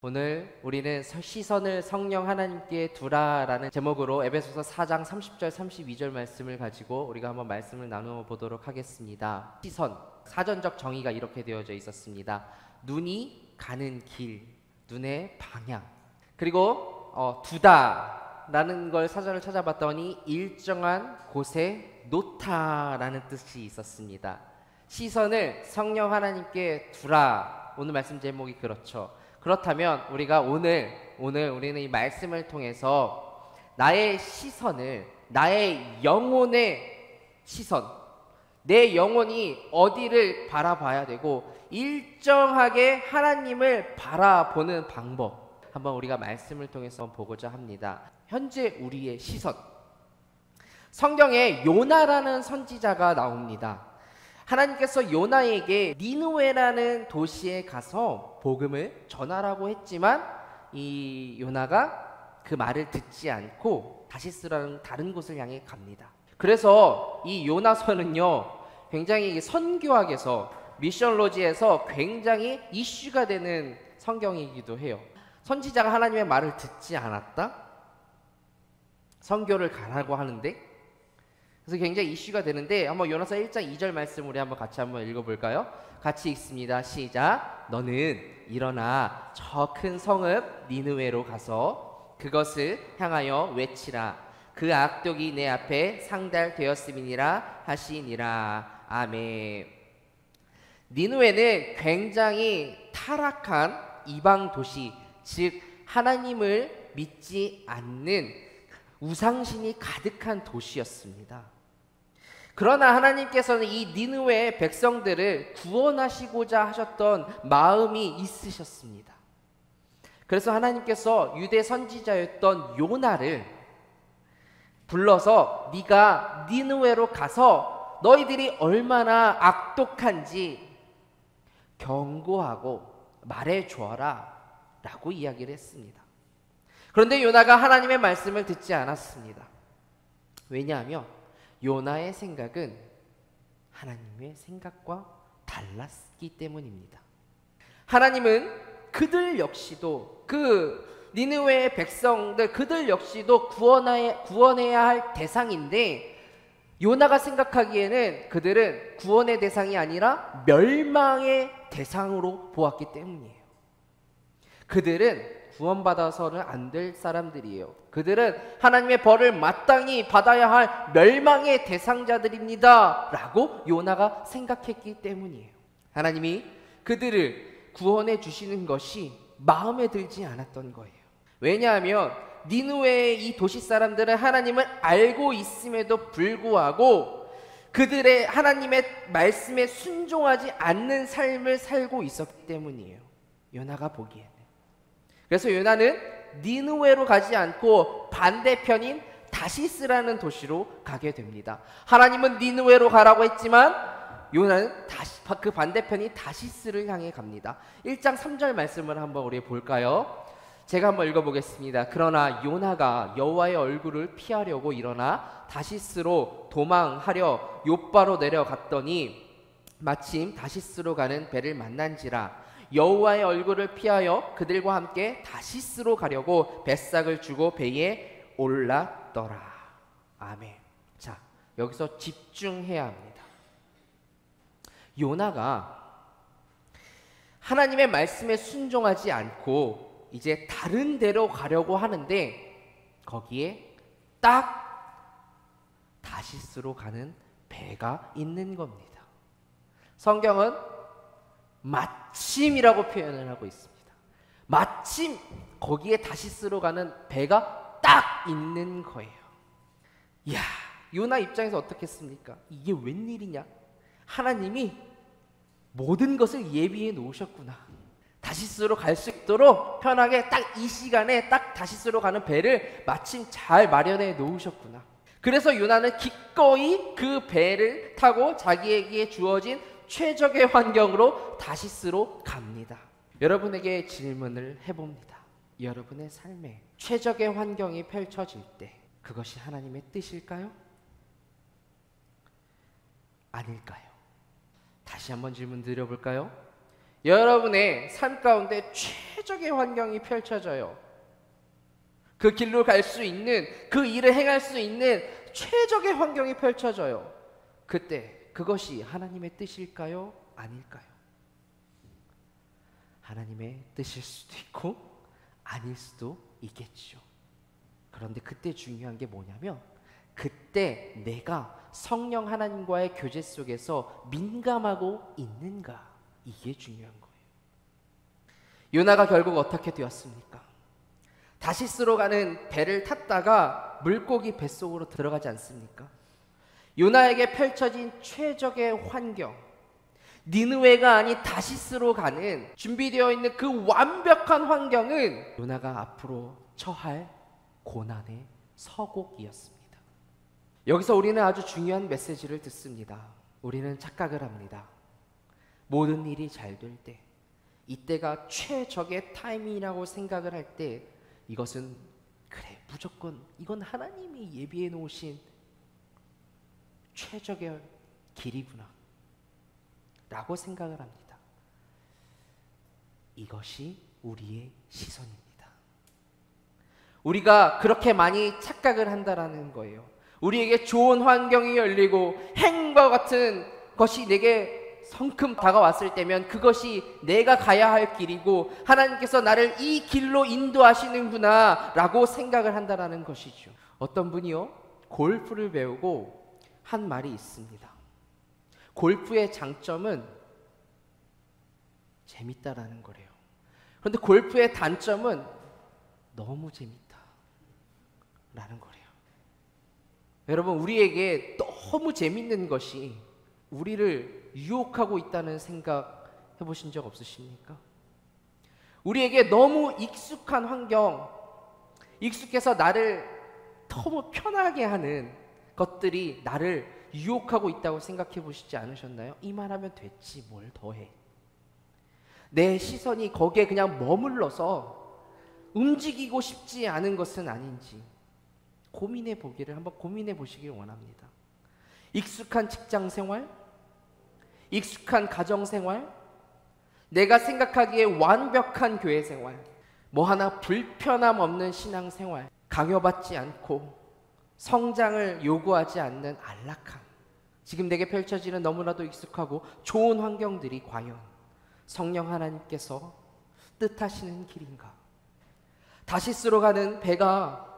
오늘 우리는 시선을 성령 하나님께 두라라는 제목으로 에베소서 4장 30절 32절 말씀을 가지고 우리가 한번 말씀을 나누어 보도록 하겠습니다. 시선, 사전적 정의가 이렇게 되어져 있었습니다. 눈이 가는 길, 눈의 방향. 그리고 두다라는 걸 사전을 찾아봤더니 일정한 곳에 놓다라는 뜻이 있었습니다. 시선을 성령 하나님께 두라. 오늘 말씀 제목이 그렇죠. 그렇다면 우리가 오늘 우리는 이 말씀을 통해서 나의 시선을, 나의 영혼의 시선, 내 영혼이 어디를 바라봐야 되고 일정하게 하나님을 바라보는 방법, 한번 우리가 말씀을 통해서 보고자 합니다. 현재 우리의 시선, 성경에 요나라는 선지자가 나옵니다. 하나님께서 요나에게 니느웨라는 도시에 가서 복음을 전하라고 했지만 이 요나가 그 말을 듣지 않고 다시스라는 다른 곳을 향해 갑니다. 그래서 이 요나서는요, 굉장히 선교학에서, 미션로지에서 굉장히 이슈가 되는 성경이기도 해요. 선지자가 하나님의 말을 듣지 않았다? 선교를 가라고 하는데, 그래서 굉장히 이슈가 되는데, 한번 요나서 1장 2절 말씀 우리 한번 같이 한번 읽어볼까요? 같이 읽습니다. 시작. 너는 일어나 저 큰 성읍 니느웨로 가서 그것을 향하여 외치라. 그 악독이 내 앞에 상달되었음이니라 하시니라. 아멘. 니느웨는 굉장히 타락한 이방 도시, 즉 하나님을 믿지 않는 우상신이 가득한 도시였습니다. 그러나 하나님께서는 이 니느웨의 백성들을 구원하시고자 하셨던 마음이 있으셨습니다. 그래서 하나님께서 유대 선지자였던 요나를 불러서 네가 니느웨로 가서 너희들이 얼마나 악독한지 경고하고 말해주어라 라고 이야기를 했습니다. 그런데 요나가 하나님의 말씀을 듣지 않았습니다. 왜냐하면 요나의 생각은 하나님의 생각과 달랐기 때문입니다. 하나님은 그들 역시도, 그 니느웨의 백성들 그들 역시도 구원해야 할 대상인데, 요나가 생각하기에는 그들은 구원의 대상이 아니라 멸망의 대상으로 보았기 때문이에요. 그들은 구원받아서는 안 될 사람들이에요. 그들은 하나님의 벌을 마땅히 받아야 할 멸망의 대상자들입니다 라고 요나가 생각했기 때문이에요. 하나님이 그들을 구원해 주시는 것이 마음에 들지 않았던 거예요. 왜냐하면 니느웨의 이 도시 사람들은 하나님을 알고 있음에도 불구하고 그들의 하나님의 말씀에 순종하지 않는 삶을 살고 있었기 때문이에요. 요나가 보기에는. 그래서 요나는 니느웨로 가지 않고 반대편인 다시스라는 도시로 가게 됩니다. 하나님은 니느웨로 가라고 했지만 요나는 그 반대편인 다시스를 향해 갑니다. 1장 3절 말씀을 한번 우리 볼까요? 제가 한번 읽어보겠습니다. 그러나 요나가 여호와의 얼굴을 피하려고 일어나 다시스로 도망하려 욥바로 내려갔더니 마침 다시스로 가는 배를 만난지라. 여호와의 얼굴을 피하여 그들과 함께 다시스로 가려고 뱃삭을 주고 배에 올랐더라. 아멘. 자, 여기서 집중해야 합니다. 요나가 하나님의 말씀에 순종하지 않고 이제 다른 데로 가려고 하는데 거기에 딱 다시스로 가는 배가 있는 겁니다. 성경은 마침이라고 표현을 하고 있습니다. 마침 거기에 다시스로 가는 배가 딱 있는 거예요. 이야, 요나 입장에서 어떻겠습니까? 이게 웬일이냐? 하나님이 모든 것을 예비해 놓으셨구나. 다시스로 갈 수 있도록 편하게 딱 이 시간에 딱 다시스로 가는 배를 마침 잘 마련해 놓으셨구나. 그래서 요나는 기꺼이 그 배를 타고 자기에게 주어진 최적의 환경으로 다시스로 갑니다. 여러분에게 질문을 해봅니다. 여러분의 삶에 최적의 환경이 펼쳐질 때 그것이 하나님의 뜻일까요? 아닐까요? 다시 한번 질문 드려볼까요? 여러분의 삶 가운데 최적의 환경이 펼쳐져요. 그 길로 갈 수 있는, 그 일을 행할 수 있는 최적의 환경이 펼쳐져요. 그때 그것이 하나님의 뜻일까요? 아닐까요? 하나님의 뜻일 수도 있고 아닐 수도 있겠죠. 그런데 그때 중요한 게 뭐냐면, 그때 내가 성령 하나님과의 교제 속에서 민감하고 있는가, 이게 중요한 거예요. 요나가 결국 어떻게 되었습니까? 다시스로 가는 배를 탔다가 물고기 뱃속으로 들어가지 않습니까? 요나에게 펼쳐진 최적의 환경, 니느웨가 아닌 다시스로 가는 준비되어 있는 그 완벽한 환경은 요나가 앞으로 처할 고난의 서곡이었습니다. 여기서 우리는 아주 중요한 메시지를 듣습니다. 우리는 착각을 합니다. 모든 일이 잘 될 때, 이때가 최적의 타이밍이라고 생각을 할 때, 이것은 그래, 무조건 이건 하나님이 예비해 놓으신 최적의 길이구나 라고 생각을 합니다. 이것이 우리의 시선입니다. 우리가 그렇게 많이 착각을 한다라는 거예요. 우리에게 좋은 환경이 열리고 행과 같은 것이 내게 성큼 다가왔을 때면 그것이 내가 가야 할 길이고 하나님께서 나를 이 길로 인도하시는구나 라고 생각을 한다라는 것이죠. 어떤 분이요, 골프를 배우고 한 말이 있습니다. 골프의 장점은 재밌다라는 거래요. 그런데 골프의 단점은 너무 재밌다라는 거래요. 여러분, 우리에게 너무 재밌는 것이 우리를 유혹하고 있다는 생각 해보신 적 없으십니까? 우리에게 너무 익숙한 환경, 익숙해서 나를 너무 편하게 하는 것들이 나를 유혹하고 있다고 생각해 보시지 않으셨나요? 이 말하면 됐지 뭘 더해. 내 시선이 거기에 그냥 머물러서 움직이고 싶지 않은 것은 아닌지 한번 고민해 보시길 원합니다. 익숙한 직장 생활, 익숙한 가정 생활, 내가 생각하기에 완벽한 교회 생활, 뭐 하나 불편함 없는 신앙 생활, 강요받지 않고 성장을 요구하지 않는 안락함, 지금 내게 펼쳐지는 너무나도 익숙하고 좋은 환경들이 과연 성령 하나님께서 뜻하시는 길인가? 다시스로 가는 배가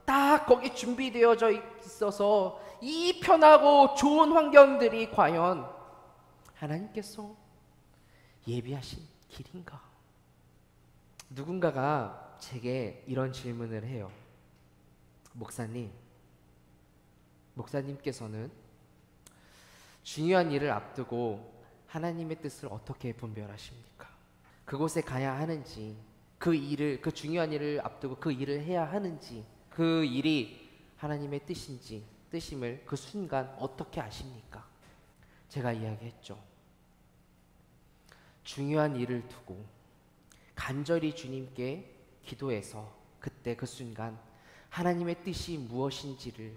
딱 거기 준비되어져 있어서 이 편하고 좋은 환경들이 과연 하나님께서 예비하신 길인가? 누군가가 제게 이런 질문을 해요. 목사님께서는 중요한 일을 앞두고 하나님의 뜻을 어떻게 분별하십니까? 그곳에 가야 하는지, 그 중요한 일을 앞두고 그 일을 해야 하는지, 그 일이 하나님의 뜻임을 그 순간 어떻게 아십니까? 제가 이야기했죠. 중요한 일을 두고 간절히 주님께 기도해서 그때 그 순간 하나님의 뜻이 무엇인지를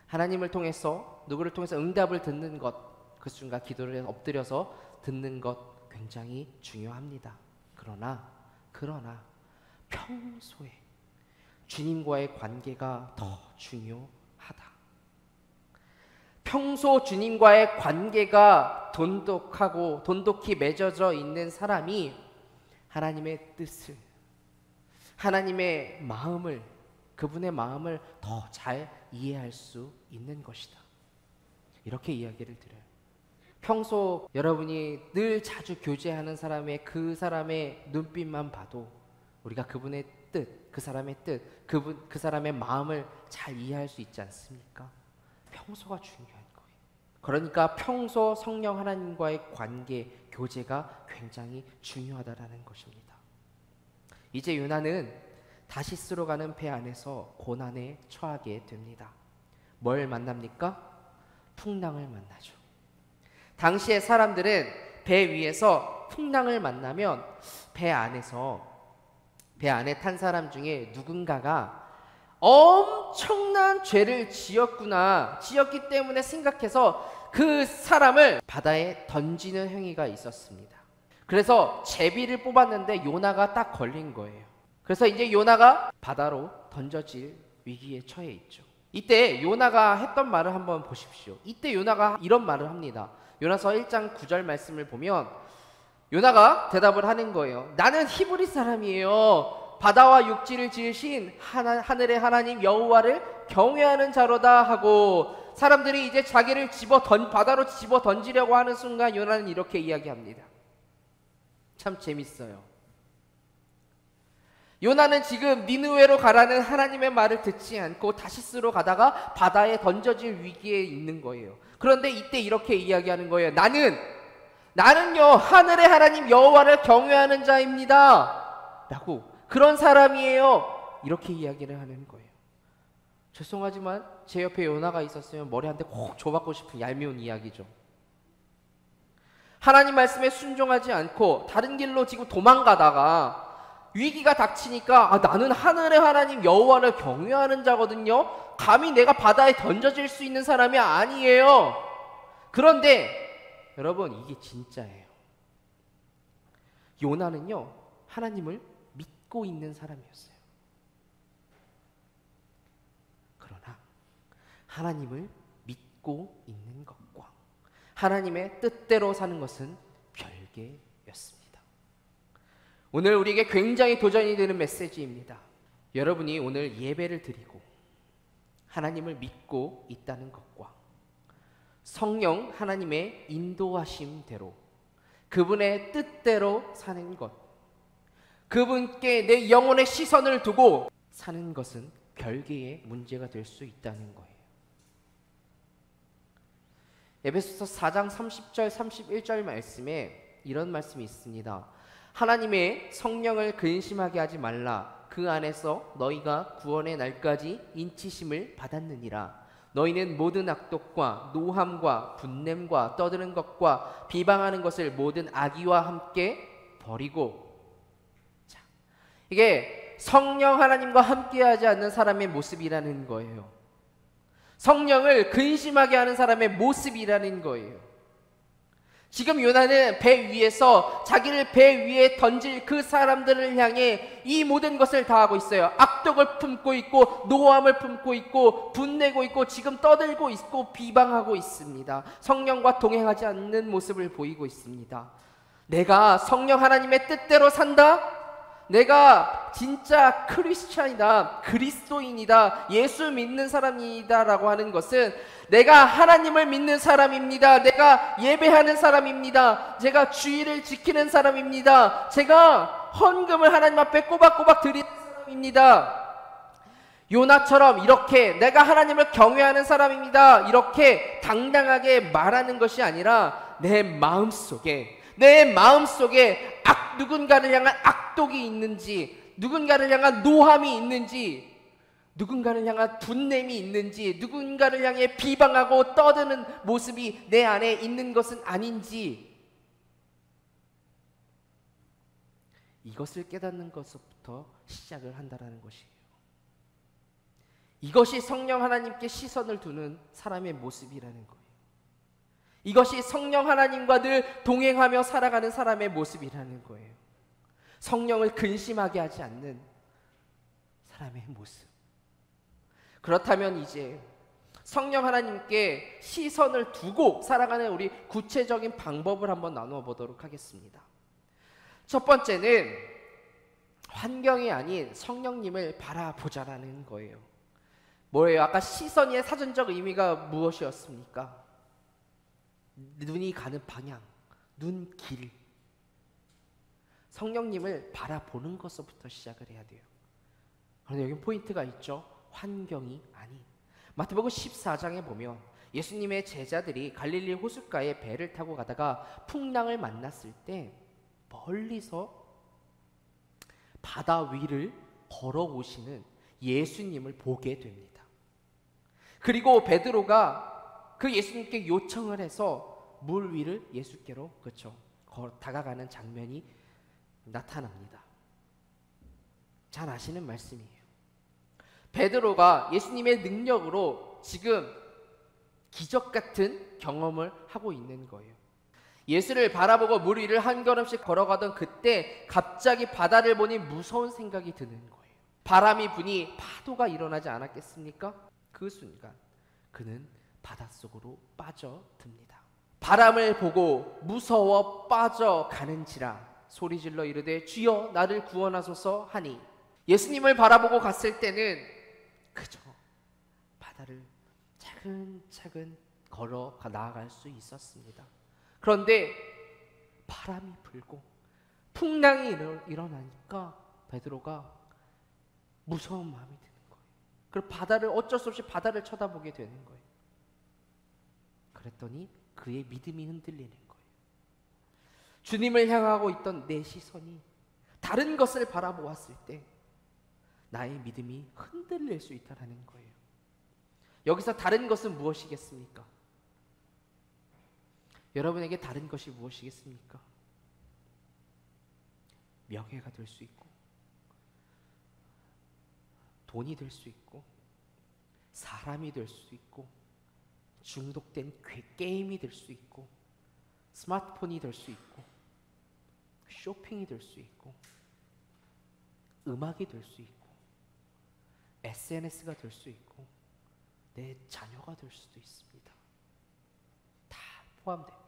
하나님을 통해서, 누구를 통해서 응답을 듣는 것, 그 순간 기도를 엎드려서 듣는 것 굉장히 중요합니다. 그러나 평소에 주님과의 관계가 더 중요하다. 평소 주님과의 관계가 돈독히 맺어져 있는 사람이 하나님의 뜻을, 하나님의 마음을, 그분의 마음을 더 잘 이해할 수 있는 것이다. 이렇게 이야기를 드려요. 평소 여러분이 늘 자주 교제하는 그 사람의 눈빛만 봐도 우리가 그분의 뜻, 그 사람의 뜻, 그 사람의 마음을 잘 이해할 수 있지 않습니까? 평소가 중요한 거예요. 그러니까 평소 성령 하나님과의 관계, 교제가 굉장히 중요하다라는 것입니다. 이제 요나는 다시스로 가는 배 안에서 고난에 처하게 됩니다. 뭘 만납니까? 풍랑을 만나죠. 당시의 사람들은 배 위에서 풍랑을 만나면 배 안에 탄 사람 중에 누군가가 엄청난 죄를 지었기 때문에 생각해서 그 사람을 바다에 던지는 행위가 있었습니다. 그래서 제비를 뽑았는데 요나가 딱 걸린 거예요. 그래서 이제 요나가 바다로 던져질 위기에 처해 있죠. 이때 요나가 했던 말을 한번 보십시오. 이때 요나가 이런 말을 합니다. 요나서 1장 9절 말씀을 보면 요나가 대답을 하는 거예요. 나는 히브리 사람이에요. 바다와 육지를 지으신 하늘의 하나님 여호와를 경외하는 자로다 하고, 사람들이 이제 자기를 바다로 집어 던지려고 하는 순간 요나는 이렇게 이야기합니다. 참 재밌어요. 요나는 지금 니느웨로 가라는 하나님의 말을 듣지 않고 다시스로 가다가 바다에 던져질 위기에 있는 거예요. 그런데 이때 이렇게 이야기하는 거예요. 나는요 하늘의 하나님 여호와를 경외하는 자입니다 라고, 그런 사람이에요, 이렇게 이야기를 하는 거예요. 죄송하지만 제 옆에 요나가 있었으면 머리 한 대 콕 줘받고 싶은 얄미운 이야기죠. 하나님 말씀에 순종하지 않고 다른 길로 지금 도망가다가 위기가 닥치니까 나는 하늘의 하나님 여호와를 경외하는 자거든요, 감히 내가 바다에 던져질 수 있는 사람이 아니에요. 그런데 여러분, 이게 진짜예요. 요나는요 하나님을 믿고 있는 사람이었어요. 그러나 하나님을 믿고 있는 것과 하나님의 뜻대로 사는 것은 별개였습니다. 오늘 우리에게 굉장히 도전이 되는 메시지입니다. 여러분이 오늘 예배를 드리고 하나님을 믿고 있다는 것과 성령 하나님의 인도하심대로 그분의 뜻대로 사는 것, 그분께 내 영혼의 시선을 두고 사는 것은 별개의 문제가 될 수 있다는 거예요. 에베소서 4장 30절 31절 말씀에 이런 말씀이 있습니다. 하나님의 성령을 근심하게 하지 말라. 그 안에서 너희가 구원의 날까지 인치심을 받았느니라. 너희는 모든 악독과 노함과 분냄과 떠드는 것과 비방하는 것을 모든 악의와 함께 버리고. 자, 이게 성령 하나님과 함께하지 않는 사람의 모습이라는 거예요. 성령을 근심하게 하는 사람의 모습이라는 거예요. 지금 요나는 배 위에서 자기를 배 위에 던질 그 사람들을 향해 이 모든 것을 다 하고 있어요. 악독을 품고 있고 노함을 품고 있고 분내고 있고 지금 떠들고 있고 비방하고 있습니다. 성령과 동행하지 않는 모습을 보이고 있습니다. 내가 성령 하나님의 뜻대로 산다? 내가 진짜 크리스찬이다, 그리스도인이다, 예수 믿는 사람이다 라고 하는 것은 내가 하나님을 믿는 사람입니다, 내가 예배하는 사람입니다, 제가 주의를 지키는 사람입니다, 제가 헌금을 하나님 앞에 꼬박꼬박 드리는 사람입니다. 요나처럼 이렇게 내가 하나님을 경외하는 사람입니다, 이렇게 당당하게 말하는 것이 아니라 내 마음속에 누군가를 향한 악독이 있는지, 누군가를 향한 노함이 있는지, 누군가를 향한 분냄이 있는지, 누군가를 향해 비방하고 떠드는 모습이 내 안에 있는 것은 아닌지, 이것을 깨닫는 것부터 시작을 한다는 것이에요. 이것이 성령 하나님께 시선을 두는 사람의 모습이라는 거예요. 이것이 성령 하나님과 늘 동행하며 살아가는 사람의 모습이라는 거예요. 성령을 근심하게 하지 않는 사람의 모습. 그렇다면 이제 성령 하나님께 시선을 두고 살아가는 우리 구체적인 방법을 한번 나누어 보도록 하겠습니다. 첫 번째는 환경이 아닌 성령님을 바라보자라는 거예요. 뭐예요? 아까 시선의 사전적 의미가 무엇이었습니까? 눈이 가는 방향, 눈길. 성령님을 바라보는 것부터 시작을 해야 돼요. 그런데 여기 포인트가 있죠. 환경이 아닌. 마태복음 14장에 보면 예수님의 제자들이 갈릴리 호숫가에 배를 타고 가다가 풍랑을 만났을 때 멀리서 바다 위를 걸어오시는 예수님을 보게 됩니다. 그리고 베드로가 그 예수님께 요청을 해서 물 위를 예수께로 다가가는 장면이 나타납니다. 잘 아시는 말씀이에요. 베드로가 예수님의 능력으로 지금 기적 같은 경험을 하고 있는 거예요. 예수를 바라보고 물 위를 한 걸음씩 걸어가던 그때 갑자기 바다를 보니 무서운 생각이 드는 거예요. 바람이 부니 파도가 일어나지 않았겠습니까? 그 순간 그는 바닷속으로 빠져듭니다. 바람을 보고 무서워 빠져가는지라 소리질러 이르되 주여 나를 구원하소서 하니, 예수님을 바라보고 갔을 때는 그저 바다를 차근차근 걸어 나아갈 수 있었습니다. 그런데 바람이 불고 풍랑이 일어나니까 베드로가 무서운 마음이 드는 거예요. 그리고 바다를 어쩔 수 없이 바다를 쳐다보게 되는 거예요. 그랬더니 그의 믿음이 흔들리는 거예요. 주님을 향하고 있던 내 시선이 다른 것을 바라보았을 때 나의 믿음이 흔들릴 수 있다는 거예요. 여기서 다른 것은 무엇이겠습니까? 여러분에게 다른 것이 무엇이겠습니까? 명예가 될 수 있고, 돈이 될 수 있고, 사람이 될 수 있고, 중독된 게임이 될 수 있고, 스마트폰이 될 수 있고, 쇼핑이 될 수 있고, 음악이 될 수 있고, SNS가 될 수 있고, 내 자녀가 될 수도 있습니다. 다 포함됩니다.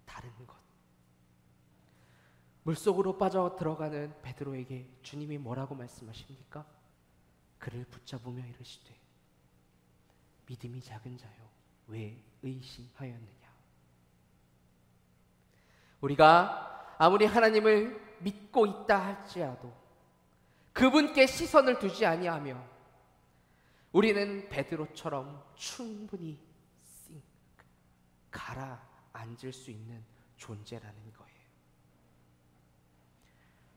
다른 것. 물속으로 빠져 들어가는 베드로에게 주님이 뭐라고 말씀하십니까? 그를 붙잡으며 이르시되 믿음이 작은 자요 왜 의심하였느냐. 우리가 아무리 하나님을 믿고 있다 할지라도 그분께 시선을 두지 아니하며 우리는 베드로처럼 충분히 가라앉을 수 있는 존재라는 거예요.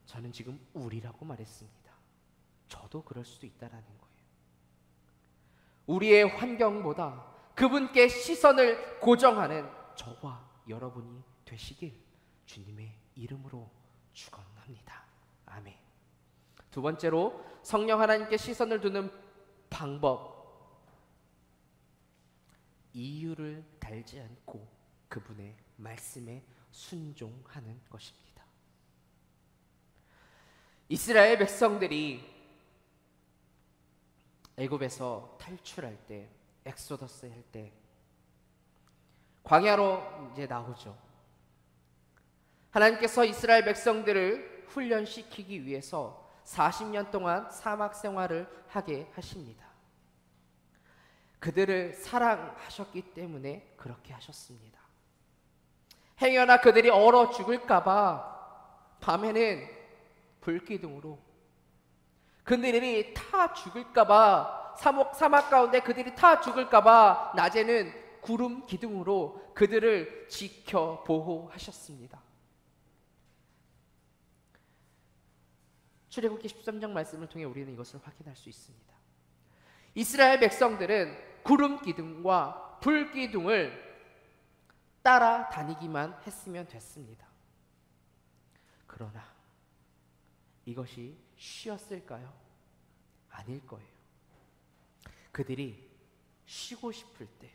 저는 지금 우리라고 말했습니다. 저도 그럴 수도 있다라는 거예요. 우리의 환경보다 그분께 시선을 고정하는 저와 여러분이 되시길 주님의 이름으로 축원합니다. 아멘. 두 번째로 성령 하나님께 시선을 두는 방법, 이유를 달지 않고 그분의 말씀에 순종하는 것입니다. 이스라엘 백성들이 애굽에서 탈출할 때, 엑소더스 할 때 광야로 이제 나오죠. 하나님께서 이스라엘 백성들을 훈련시키기 위해서 40년 동안 사막 생활을 하게 하십니다. 그들을 사랑하셨기 때문에 그렇게 하셨습니다. 행여나 그들이 얼어 죽을까봐 밤에는 불기둥으로, 그들이 타 죽을까봐 사막 가운데 그들이 타 죽을까봐 낮에는 구름 기둥으로 그들을 지켜 보호하셨습니다. 출애굽기 13장 말씀을 통해 우리는 이것을 확인할 수 있습니다. 이스라엘 백성들은 구름 기둥과 불 기둥을 따라다니기만 했으면 됐습니다. 그러나 이것이 쉬었을까요? 아닐 거예요. 그들이 쉬고 싶을 때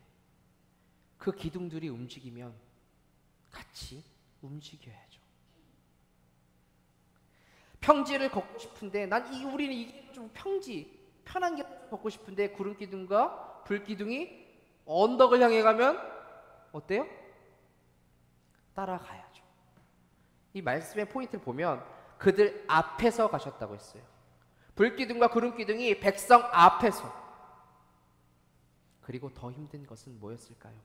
그 기둥들이 움직이면 같이 움직여야죠. 평지를 걷고 싶은데 우리는 이게 좀 편한 길 걷고 싶은데 구름 기둥과 불 기둥이 언덕을 향해 가면 어때요? 따라가야죠. 이 말씀의 포인트를 보면 그들 앞에서 가셨다고 했어요. 불 기둥과 구름 기둥이 백성 앞에서. 그리고 더 힘든 것은 뭐였을까요?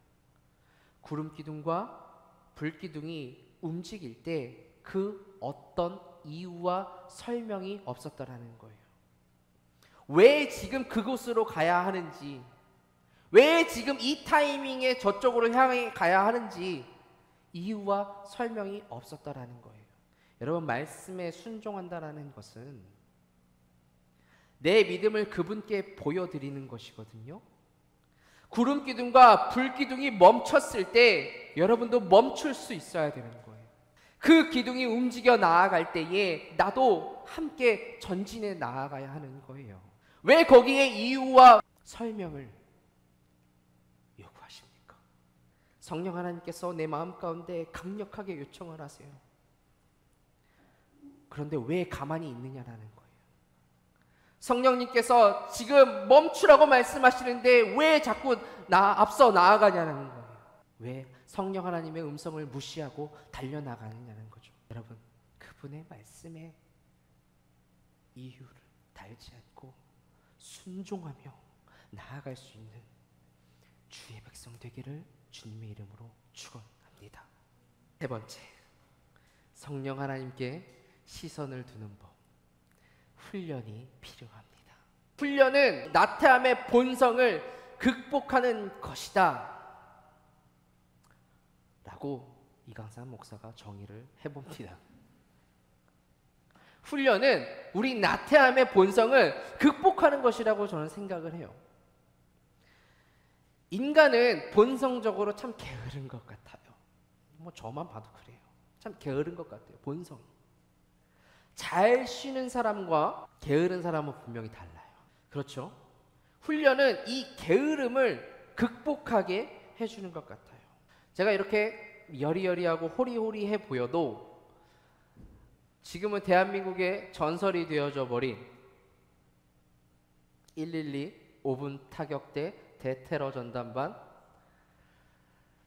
구름 기둥과 불 기둥이 움직일 때 그 어떤 이유와 설명이 없었더라는 거예요. 왜 지금 그곳으로 가야 하는지, 왜 지금 이 타이밍에 저쪽으로 향해 가야 하는지 이유와 설명이 없었더라는 거예요. 여러분, 말씀에 순종한다라는 것은 내 믿음을 그분께 보여드리는 것이거든요. 구름 기둥과 불 기둥이 멈췄을 때 여러분도 멈출 수 있어야 되는 거예요. 그 기둥이 움직여 나아갈 때에 나도 함께 전진해 나아가야 하는 거예요. 왜 거기에 이유와 설명을 요구하십니까? 성령 하나님께서 내 마음 가운데 강력하게 요청을 하세요. 그런데 왜 가만히 있느냐라는 거예요. 성령님께서 지금 멈추라고 말씀하시는데 왜 자꾸 앞서 나아가냐는 거예요. 왜 성령 하나님의 음성을 무시하고 달려나가느냐는 거죠. 여러분, 그분의 말씀에 이유를 달지 않고 순종하며 나아갈 수 있는 주의 백성 되기를 주님의 이름으로 축원합니다. 세 번째, 성령 하나님께 시선을 두는 법, 훈련이 필요합니다. 훈련은 나태함의 본성을 극복하는 것이다 라고 이강산 목사가 정의를 해봅니다. 훈련은 우리 나태함의 본성을 극복하는 것이라고 저는 생각을 해요. 인간은 본성적으로 참 게으른 것 같아요. 뭐 저만 봐도 그래요. 참 게으른 것 같아요. 본성이. 잘 쉬는 사람과 게으른 사람은 분명히 달라요. 그렇죠? 훈련은 이 게으름을 극복하게 해주는 것 같아요. 제가 이렇게 여리여리하고 호리호리해 보여도 지금은 대한민국의 전설이 되어져 버린 112 5분 타격대 대테러 전담반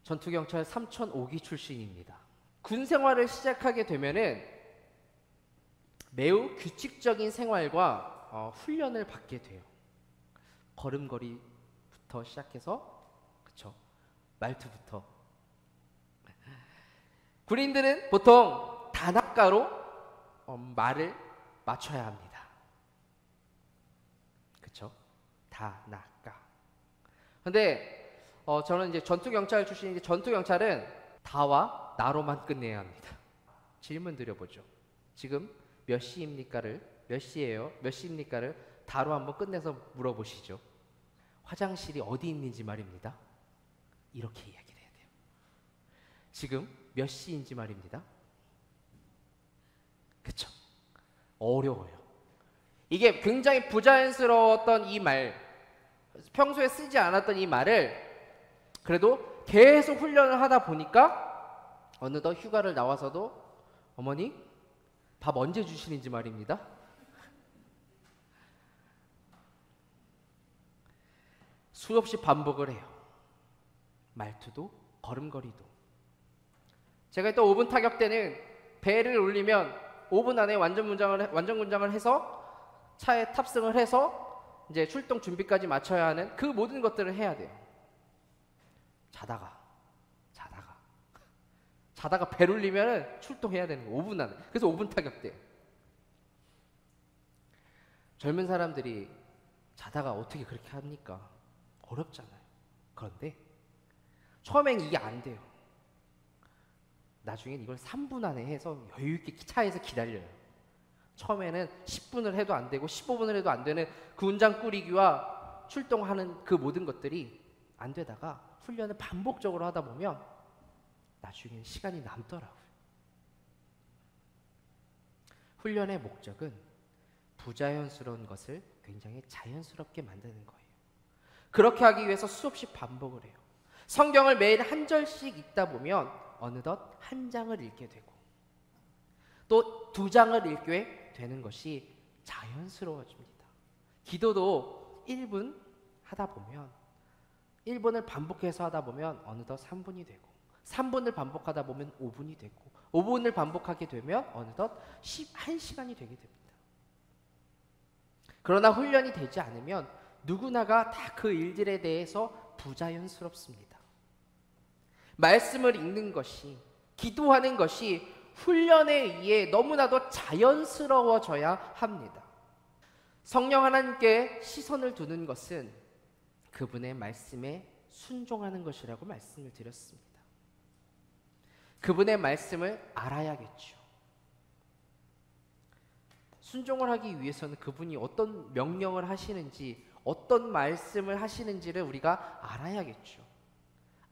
전투경찰 3005기 출신입니다. 군 생활을 시작하게 되면은 매우 규칙적인 생활과 훈련을 받게 돼요. 걸음걸이부터 시작해서, 그쵸? 말투부터. 군인들은 보통 단아가로 말을 맞춰야 합니다. 그쵸? 단아가. 근데 저는 이제 전투경찰 출신인데 전투경찰은 다와 나로만 끝내야 합니다. 질문 드려보죠. 지금 몇 시입니까를, 몇 시예요? 몇 시입니까를 다로 한번 끝내서 물어보시죠. 화장실이 어디 있는지 말입니다. 이렇게 이야기를 해야 돼요. 지금 몇 시인지 말입니다. 그쵸? 어려워요. 이게 굉장히 부자연스러웠던 이 말, 평소에 쓰지 않았던 이 말을 그래도 계속 훈련을 하다 보니까 어느덧 휴가를 나와서도 어머니 밥 언제 주시는지 말입니다. 수없이 반복을 해요. 말투도 걸음걸이도. 제가 또 5분 타격 때는 배를 올리면 5분 안에 완전 군장을 해서 차에 탑승을 해서 이제 출동 준비까지 마쳐야 하는 그 모든 것들을 해야 돼요. 자다가 배를 올리면 출동해야 되는 거 5분 안에. 그래서 5분 타격 때. 젊은 사람들이 자다가 어떻게 그렇게 합니까? 어렵잖아요. 그런데 처음엔 이게 안 돼요. 나중엔 이걸 3분 안에 해서 여유있게 차에서 기다려요. 처음에는 10분을 해도 안 되고 15분을 해도 안 되는 군장 꾸리기와 출동하는 그 모든 것들이 안 되다가 훈련을 반복적으로 하다 보면 나중엔 시간이 남더라고요. 훈련의 목적은 부자연스러운 것을 굉장히 자연스럽게 만드는 거예요. 그렇게 하기 위해서 수없이 반복을 해요. 성경을 매일 한 절씩 읽다 보면 어느덧 한 장을 읽게 되고 또 2장을 읽게 되는 것이 자연스러워집니다. 기도도 1분 하다 보면 1분을 반복해서 하다 보면 어느덧 3분이 되고 3분을 반복하다 보면 5분이 되고 5분을 반복하게 되면 어느덧 1시간이 되게 됩니다. 그러나 훈련이 되지 않으면 누구나가 다 그 일들에 대해서 부자연스럽습니다. 말씀을 읽는 것이, 기도하는 것이 훈련에 의해 너무나도 자연스러워져야 합니다. 성령 하나님께 시선을 두는 것은 그분의 말씀에 순종하는 것이라고 말씀을 드렸습니다. 그분의 말씀을 알아야겠죠. 순종을 하기 위해서는 그분이 어떤 명령을 하시는지, 어떤 말씀을 하시는지를 우리가 알아야겠죠.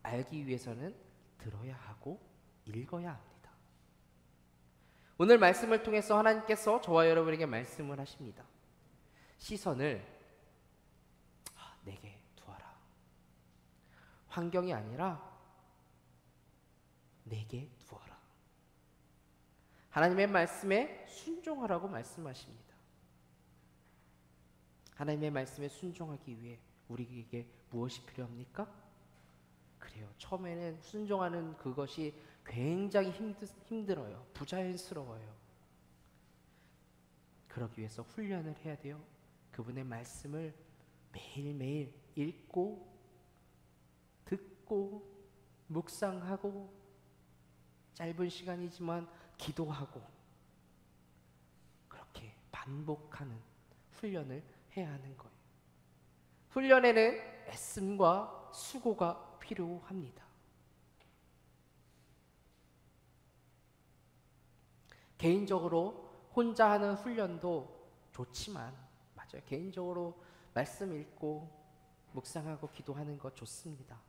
알기 위해서는 들어야 하고 읽어야 합니다. 오늘 말씀을 통해서 하나님께서 저와 여러분에게 말씀을 하십니다. 시선을 내게 두어라. 환경이 아니라 내게 두어라. 하나님의 말씀에 순종하라고 말씀하십니다. 하나님의 말씀에 순종하기 위해 우리에게 무엇이 필요합니까? 그래요. 처음에는 순종하는 그것이 굉장히 힘들어요. 부자연스러워요. 그러기 위해서 훈련을 해야 돼요. 그분의 말씀을 매일매일 읽고 듣고 묵상하고 짧은 시간이지만 기도하고 그렇게 반복하는 훈련을 해야 하는 거예요. 훈련에는 애씀과 수고가 필요합니다. 개인적으로 혼자 하는 훈련도 좋지만, 맞아요. 개인적으로 말씀 읽고 묵상하고 기도하는 것 좋습니다.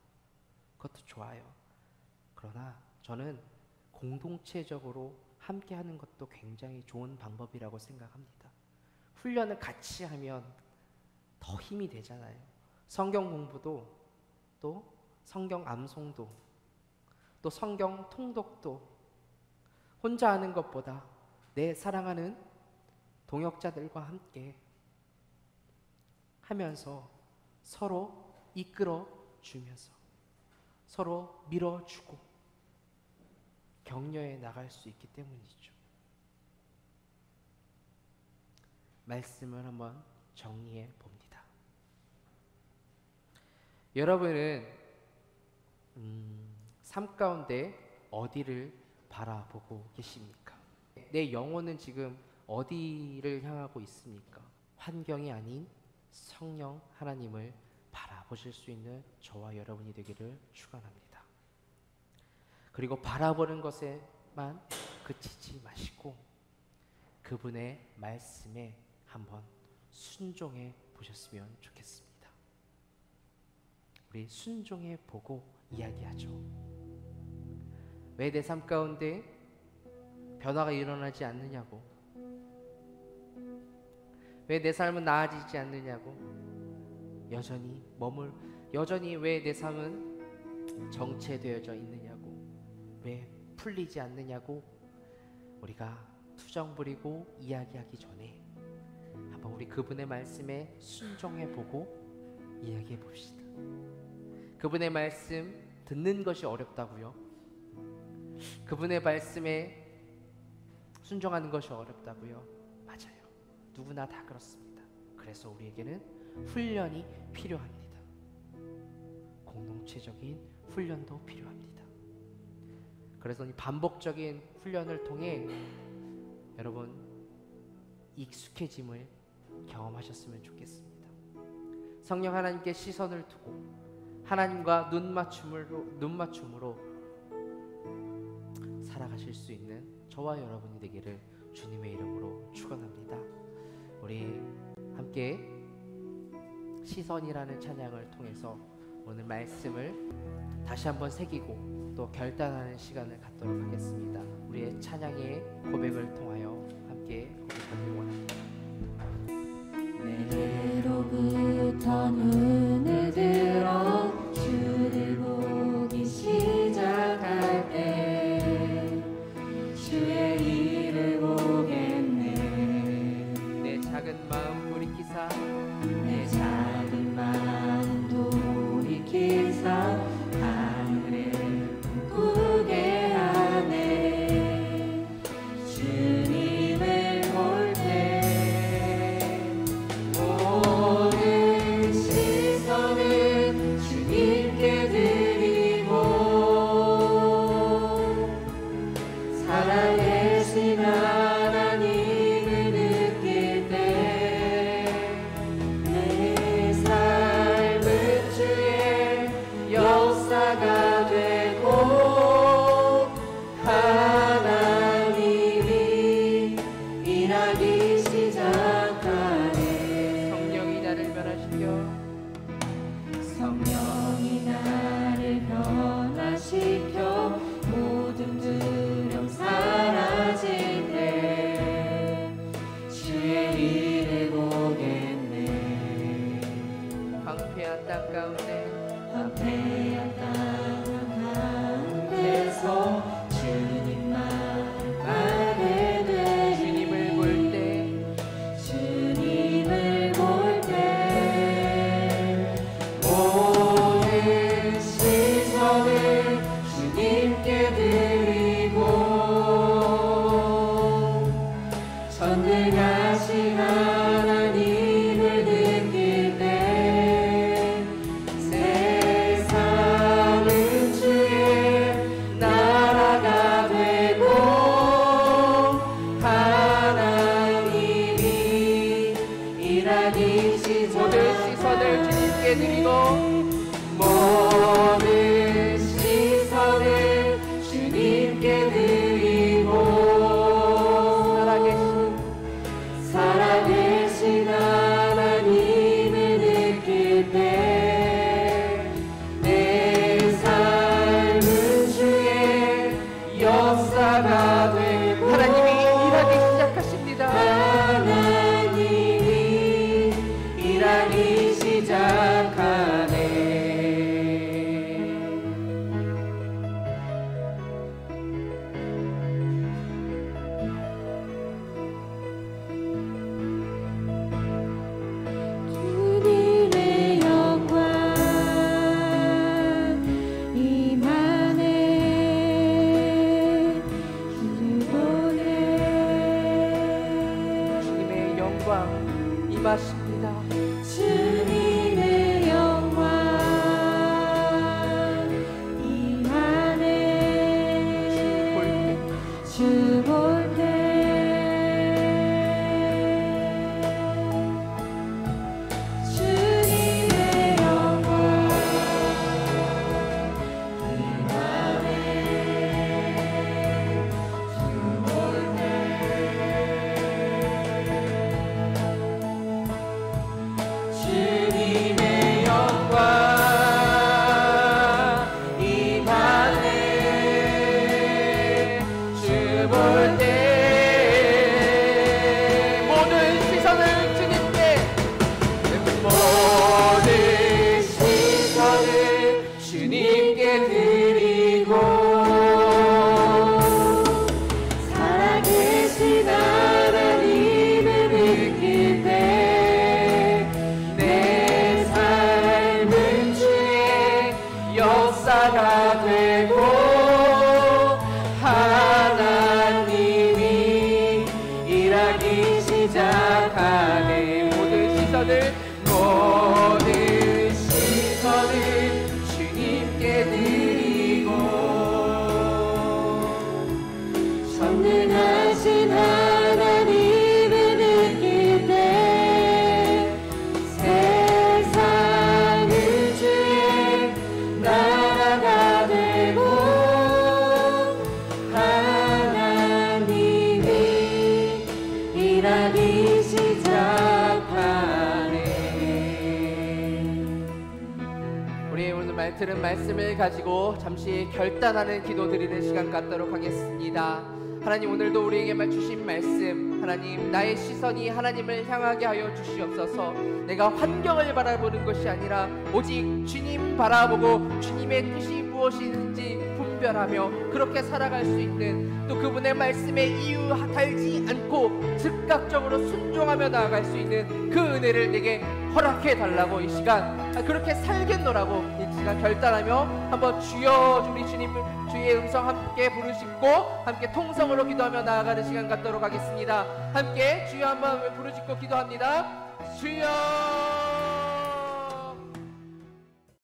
그것도 좋아요. 그러나 저는 공동체적으로 함께 하는 것도 굉장히 좋은 방법이라고 생각합니다. 훈련을 같이 하면 더 힘이 되잖아요. 성경 공부도, 또 성경 암송도, 또 성경 통독도 혼자 하는 것보다 내 사랑하는 동역자들과 함께 하면서 서로 이끌어 주면서 서로 밀어주고 격려해 나갈 수 있기 때문이죠. 말씀을 한번 정리해 봅니다. 여러분은 삶 가운데 어디를 바라보고 계십니까? 내 영혼은 지금 어디를 향하고 있습니까? 환경이 아닌 성령 하나님을 바라보실 수 있는 저와 여러분이 되기를 축원합니다. 그리고 바라보는 것에만 그치지 마시고 그분의 말씀에 한번 순종해 보셨으면 좋겠습니다. 우리 순종해 보고 이야기하죠. 왜 내 삶 가운데 변화가 일어나지 않느냐고, 왜 내 삶은 나아지지 않느냐고, 여전히 왜 내 삶은 정체되어져 있느냐고, 왜 풀리지 않느냐고 우리가 투정 부리고 이야기하기 전에 한번 우리 그분의 말씀에 순종해 보고 이야기해 봅시다. 그분의 말씀 듣는 것이 어렵다고요? 그분의 말씀에 순종하는 것이 어렵다고요? 맞아요. 누구나 다 그렇습니다. 그래서 우리에게는 훈련이 필요합니다. 공동체적인 훈련도 필요합니다. 그래서 이 반복적인 훈련을 통해 여러분 익숙해짐을 경험하셨으면 좋겠습니다. 성령 하나님께 시선을 두고 하나님과 눈맞춤으로 살아가실 수 있는 저와 여러분이 되기를 주님의 이름으로 축원합니다. 우리 함께 시선이라는 찬양을 통해서 오늘 말씀을 다시 한번 새기고 또 결단하는 시간을 갖도록 하겠습니다. 우리의 찬양의 고백을 통하여 함께 고백하길 원합니다. 내게로부터 눈을 들어 주를 보기 시작할 때 주의 일을 보겠네. 내 작은 마음 돌이키사 내 작은 마음 돌이키사 하늘을 꿈꾸게 하네. 주님을 볼 때 모든 시선은 주님께 드리고 살아계신 하나님을 느낄 때 내 삶은 주의 역사가 되고 하나님이 일하기 시작하네. 성령이 나를 변화시켜 성령이 나를 변화시켜 모든 두려움 사라질 때 주의 일을 보겠네. 황폐한 땅 가운데 황폐한 땅 가운데서 전능하신 하나님을 느낄 때 세상은 주의 나라가 되고 하나님이 일하기 시작. 모든 시선을 주님께 드리고 모든 시선을 주님께 드리고 살아계신 하나님을 느낄 때 내 삶은 주의 역사가 되고 하나님이 일하기 시작하십니다. 하나님이 일하기 시작하네. 주님의 영광 임하네. 주보네. 주님의 영광 임하십니다. 주님의 영광 임하네. 주 볼 때 주님의 영광 임하네. 주 볼 때 주님의 영광 임하네. 주 볼 때 모든 시선을 주님께 모든 시선을 주님께 드리고 살아계신 하나님을 느낄 때 내 삶은 주의 역사가 되고 하나님이 일하기 시작하네. 모든 시선을 주님께 드리고 전능하신 하나님을 느낄 때 세상은 주의 나라가 되고 하나님이 일하기 시작하네. 우리 오늘 들은 말씀을 가지고 잠시 결단하는 기도 드리는 시간 갖도록 하겠습니다. 하나님, 오늘도 우리에게 주신 말씀, 하나님, 나의 시선이 하나님을 향하게 하여 주시옵소서. 내가 환경을 바라보는 것이 아니라 오직 주님 바라보고 주님의 뜻이 무엇인지 분별하며 그렇게 살아갈 수 있는, 또 그분의 말씀에 이유 달지 않고 즉각적으로 순종하며 나아갈 수 있는 그 은혜를 내게 허락해 달라고 이 시간 그렇게 살겠노라고 이 시간 결단하며 한번 주여, 우리 주님 주의 음성 함께 부르짖고 함께 통성으로 기도하며 나아가는 시간 갖도록 하겠습니다. 함께 주여 한번 부르짖고 기도합니다. 주여.